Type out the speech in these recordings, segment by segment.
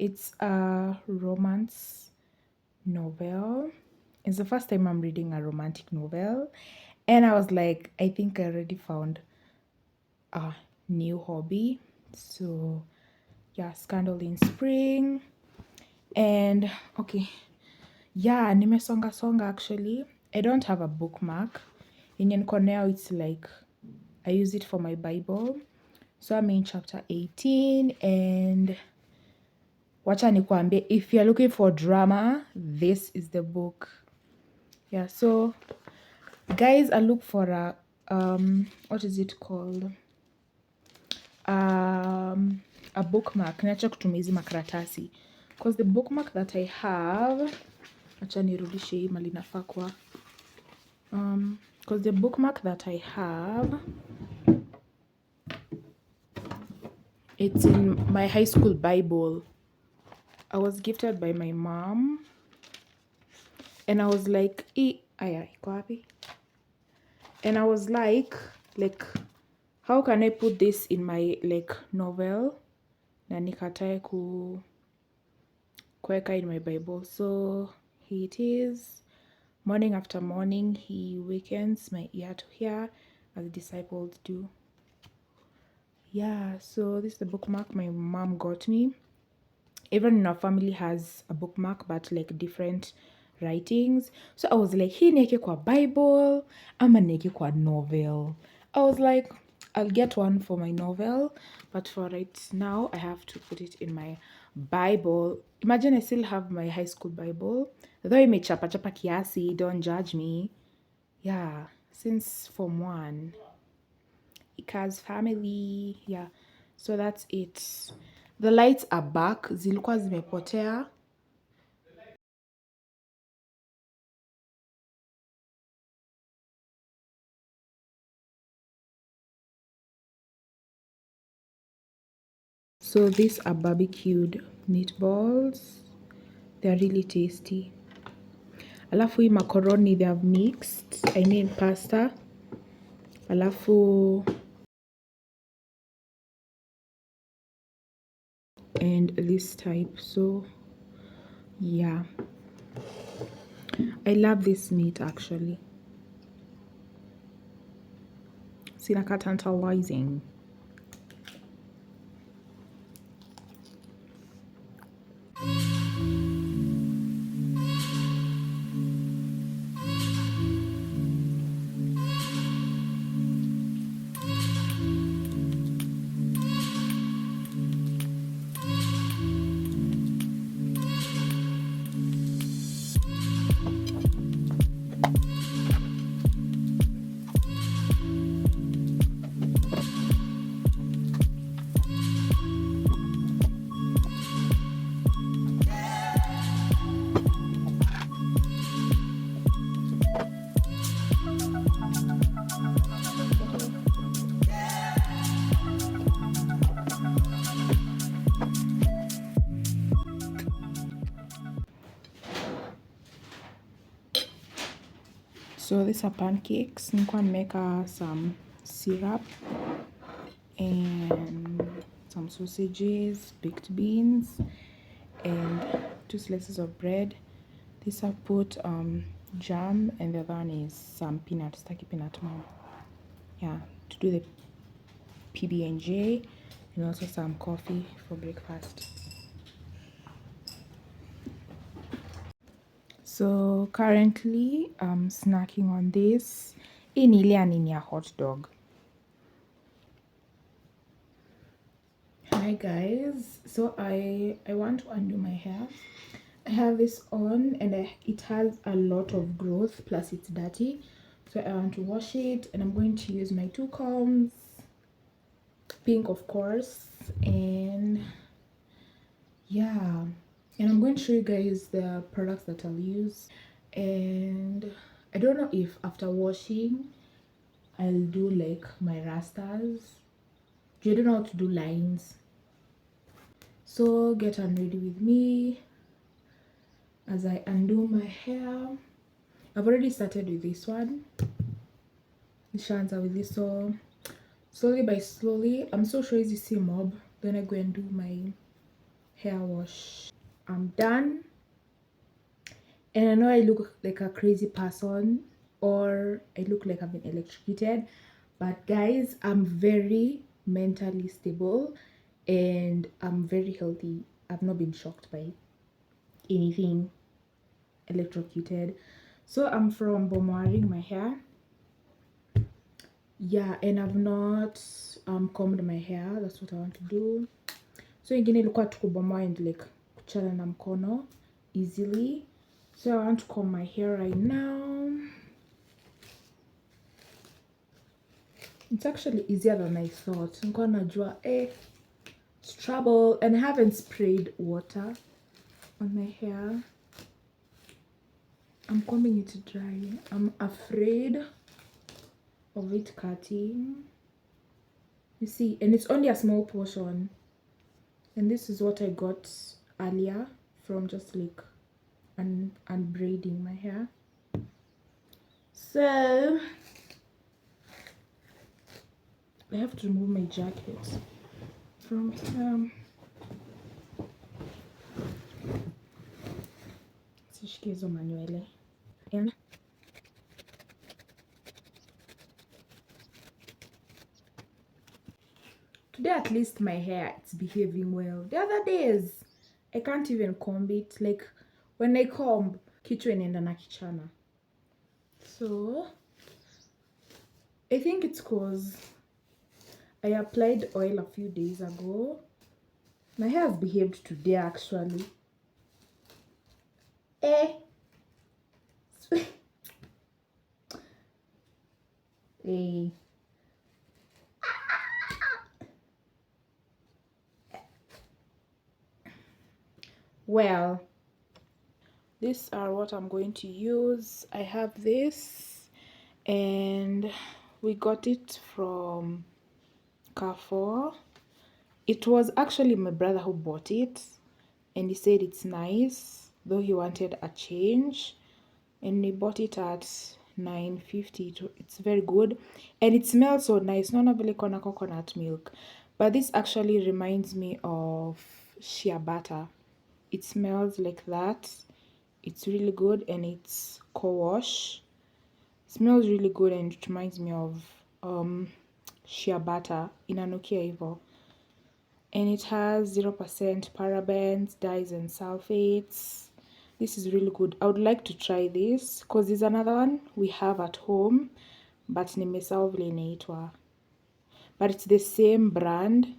It's a romance novel. It's the first time I'm reading a romantic novel. And I was like, I think I already found a new hobby. So, yeah, Scandal in Spring. And okay, yeah, nimesonga songa actually. I don't have a bookmark. In Cornell, it's like I use it for my Bible. So I'm in chapter 18 and wacha nikwambie, if you're looking for drama, this is the book. Yeah, so guys, I look for what is it called? A bookmark. Niacha kutumia hizi makaratasi. Because the bookmark that I have, acha nirudishe hii mali nafaa kwa. Because the bookmark that I have, it's in my high school Bible. I was gifted by my mom. And I was like, aya, iko wapi? And I was like, how can I put this in my like novel? Na nikatae kuweka in my Bible. So here it is. Morning after morning, he wakens my ear to hear as the disciples do. Yeah, so this is the bookmark my mom got me. Everyone in our family has a bookmark, but like different writings. So I was like, hii nieke kwa Bible, ama nieke kwa novel. I was like, I'll get one for my novel, but for right now, I have to put it in my Bible. Imagine I still have my high school Bible. Though imechapa chapa kiasi, don't judge me. Yeah, since Form 1. Ika's family. Yeah, so that's it. The lights are back. Zilikuwa zimepotea. So these are barbecued meatballs. They're really tasty. Alafu hii macaroni they have mixed. I mean pasta. Alafu and this type. So yeah. I love this meat actually. Sinaka tantalizing. So these are pancakes. Nilikuwa nimeweka some syrup and some sausages, baked beans, and 2 slices of bread. This I put jam, and the other one is some peanut, sticky peanut mom. Yeah, to do the PB&J, and also some coffee for breakfast. So currently I'm snacking on this. In ile hot dog. Hi guys, so I want to undo my hair. I have this on and it has a lot of growth, plus it's dirty, so I want to wash it, and I'm going to use my 2 combs, pink of course, and yeah, and I'm going to show you guys the products that I'll use. And I don't know if after washing I'll do like my rastas. I don't know how to do lines. So get ready with me as I undo my hair. I've already started with this one. Nishaanza with this, so slowly by slowly, I'm so sure it's the same mob. Then I go and do my hair wash. I'm done. And I know I look like a crazy person, or I look like I've been electrocuted, but guys, I'm very mentally stable and I'm very healthy. I've not been shocked by anything electrocuted. So I'm from Bomwaring my hair. Yeah, and I've not combed my hair. That's what I want to do. So ingine ilikuwa tu kubomoa and like kuchana na mkono easily. So I want to comb my hair right now. It's actually easier than I thought. Nilikuwa najua it's trouble, and I haven't sprayed water on my hair. I'm combing it dry. I'm afraid of it cutting. You see, and it's only a small portion. And this is what I got earlier from just like unbraiding my hair. So I have to remove my jacket from here. Sishike hizo manywele. And today at least my hair it's behaving well. The other days I can't even comb it. Like when I comb, kichwa inaenda na kichana. So I think it's cause I applied oil a few days ago. My hair has behaved today actually. Hey. Well, these are what I'm going to use. I have this and we got it from Carrefour. It was actually my brother who bought it and he said it's nice, though he wanted a change, and he bought it at 9.50. It's very good and it smells so nice. Not vile kona coconut milk, but this actually reminds me of shea butter. It smells like that. It's really good and it's co-wash. It smells really good and it reminds me of shea butter. Inanukia hivyo. And it has 0% parabens, dyes and sulfates. This is really good. I would like to try this because there's another one we have at home, but nimesahau vile inaitwa. But it's the same brand,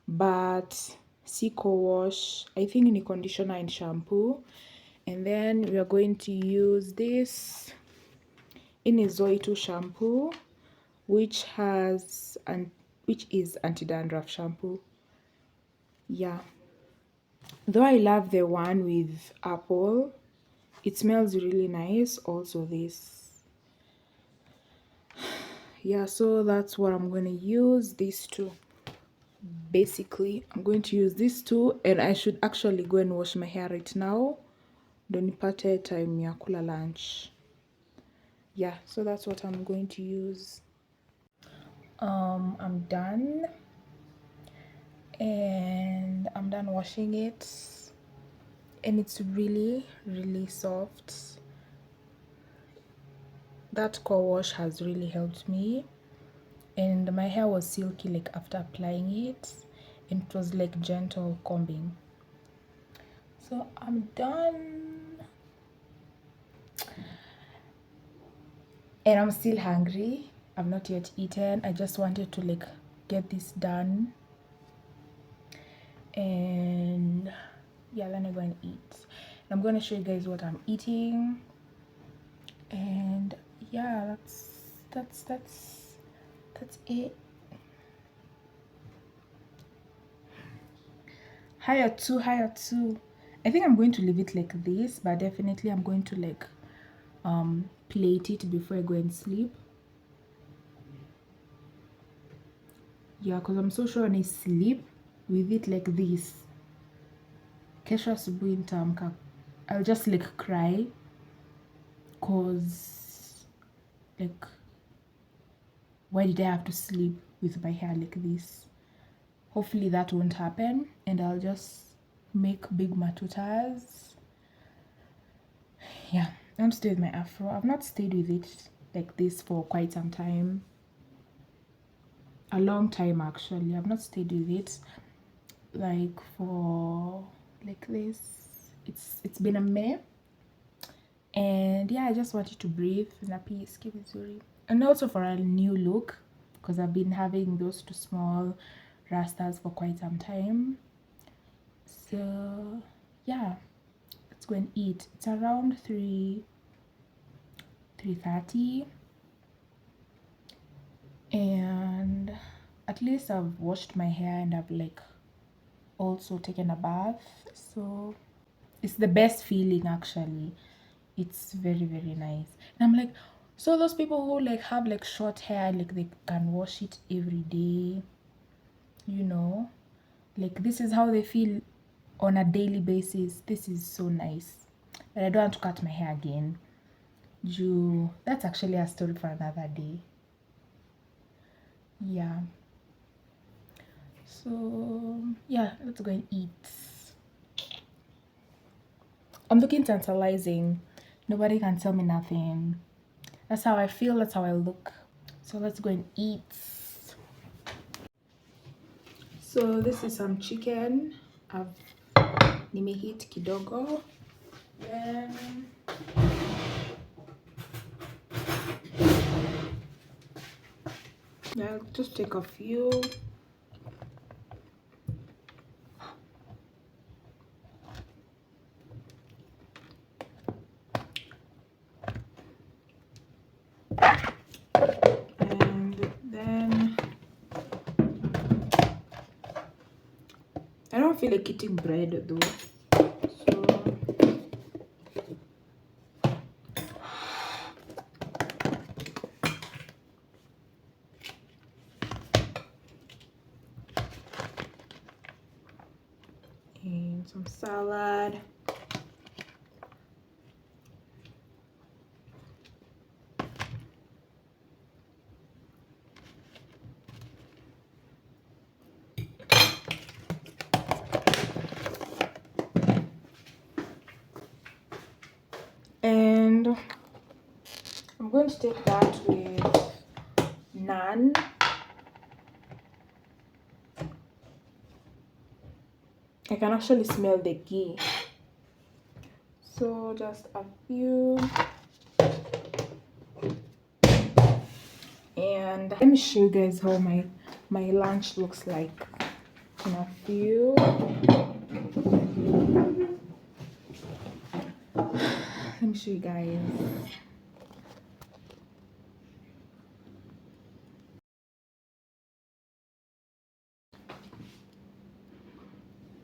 but si co-wash. I think ni conditioner and shampoo. And then we are going to use this in a Zoe2 shampoo, which is anti-dandruff shampoo. Yeah. Though I love the one with apple, it smells really nice. Also this. Yeah, so that's what I'm going to use, these two. Basically, I'm going to use these two and I should actually go and wash my hair right now. Don't nipate time ya kula lunch. Yeah, so that's what I'm going to use. I'm done and I'm done washing it and it's really soft. That co-wash has really helped me and my hair was silky like after applying it and it was like gentle combing. So I'm done and I'm still hungry. I've not yet eaten. I just wanted to like get this done and yeah, then I'm going to eat. And I'm going to show you guys what I'm eating and yeah, that's it. Higher two. I think I'm going to leave it like this, but definitely I'm going to like plate it before I go and sleep. Yeah, because I'm so sure when I sleep with it like this, kesho asubuhi nitaamka, I'll just like cry cause like why did I have to sleep with my hair like this? Hopefully that won't happen and I'll just make big matutas. Yeah, I want to stay with my afro. I've not stayed with it like this for quite some time. A long time actually. I've not stayed with it like for like this. It's been a minute. And yeah, I just wanted to breathe in a peace, keep it zuri. And also for a new look, because I've been having those two small rastas for quite some time. So yeah, let's go and eat. It's around 3:30, and at least I've washed my hair and I've like also taken a bath. So it's the best feeling actually. It's very very nice. And I'm like, so those people who like have like short hair, like they can wash it every day, you know, like this is how they feel on a daily basis. This is so nice. But I don't want to cut my hair again. That's actually a story for another day. Yeah. So yeah, let's go and eat. I'm looking tantalizing. Nobody can tell me nothing. That's how I feel, that's how I look. So let's go and eat. So this is some chicken. I've nimeheat kidogo. Then I'll just take a few. And then I don't feel like eating bread though. So and some salad. And I'm going to take that with naan. I can actually smell the ghee. So just a few. And let me show you guys how my lunch looks like in a few. Let me show you guys.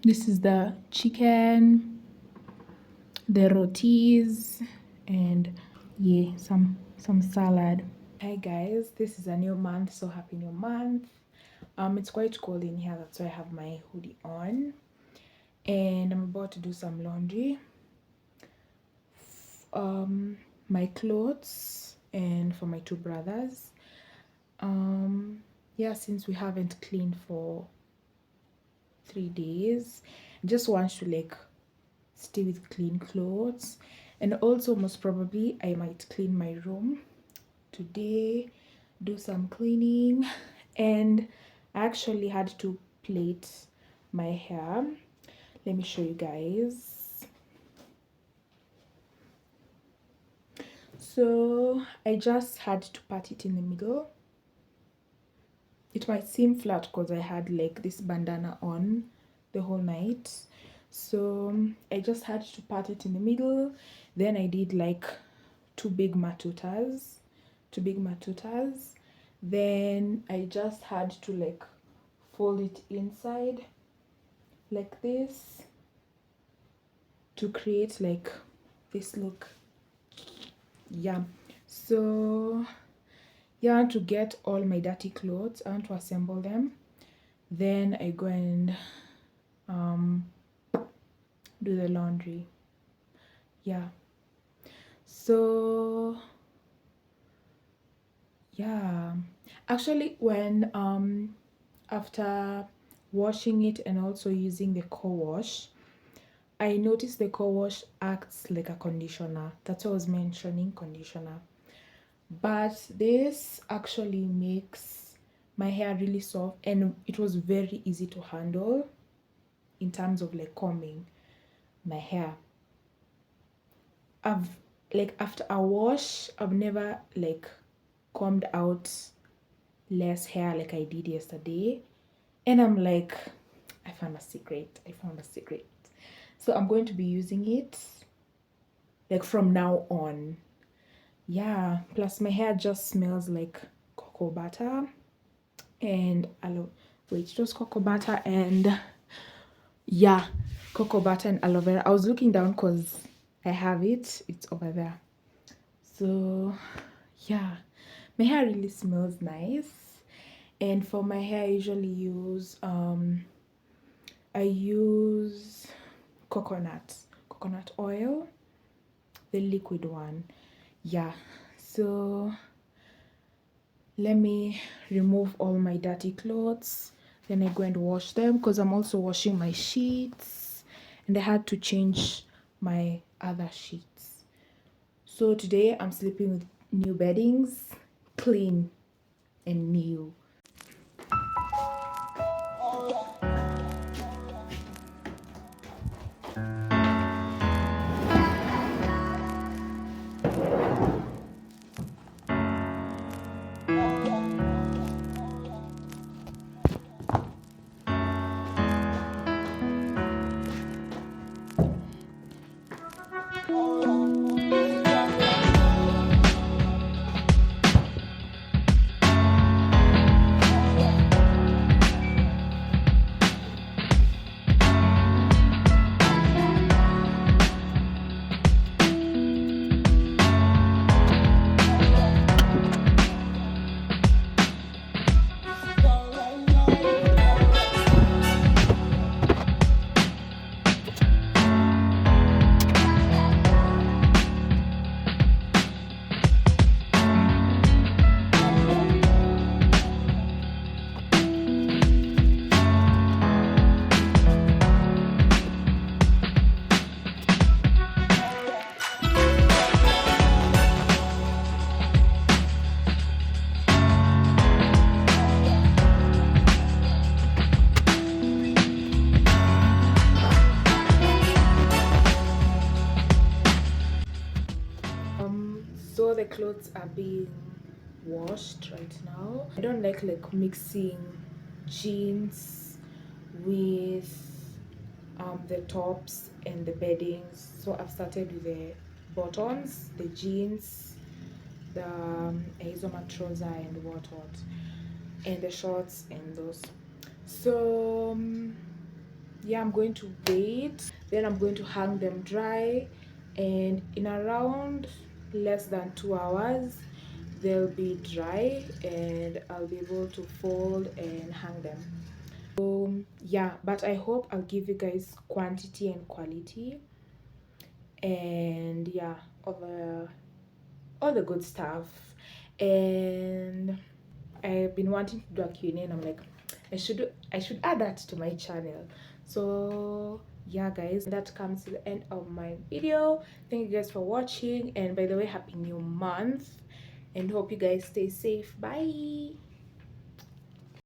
This is the chicken, the rotis, and yeah, some salad. Hi guys, this is a new month, so happy new month. It's quite cold in here, that's why I have my hoodie on, and I'm about to do some laundry. My clothes and for my two brothers. Yeah, since we haven't cleaned for 3 days, just want to like stay with clean clothes. And also most probably I might clean my room today, do some cleaning. And I actually had to plait my hair. Let me show you guys. So I just had to part it in the middle. It might seem flat because I had like this bandana on the whole night. So I just had to part it in the middle. Then I did like two big matutas. Then I just had to like fold it inside like this to create like this look. Yeah. So yeah, I want to get all my dirty clothes. I want to assemble them. Then I go and do the laundry. Yeah. So yeah, actually when after washing it and also using the co-wash, I noticed the co-wash acts like a conditioner. That's what I was mentioning, conditioner. But this actually makes my hair really soft, and it was very easy to handle in terms of like combing my hair. I've like after a wash, I've never like combed out less hair like I did yesterday. And I'm like, I found a secret. I found a secret. So I'm going to be using it like from now on. Yeah, plus my hair just smells like cocoa butter and aloe. Wait, just cocoa butter and yeah, cocoa butter and aloe vera. I was looking down because I have it. It's over there. So yeah, my hair really smells nice. And for my hair, I use coconut oil, the liquid one. Yeah, so let me remove all my dirty clothes, then I go and wash them because I'm also washing my sheets and I had to change my other sheets. So today I'm sleeping with new beddings, clean and new. So the clothes are being washed right now. I don't like mixing jeans with the tops and the beddings. So I've started with the bottoms, the jeans, the hazelnut trouser and whatnot, and the shorts and those. So yeah, I'm going to wait, then I'm going to hang them dry, and in around less than 2 hours they'll be dry and I'll be able to fold and hang them. So yeah, but I hope I'll give you guys quantity and quality and yeah, all the good stuff. And I've been wanting to do a Q&A and I'm like, I should add that to my channel. So yeah guys, that comes to the end of my video. Thank you guys for watching, and by the way, happy new month, and hope you guys stay safe. Bye.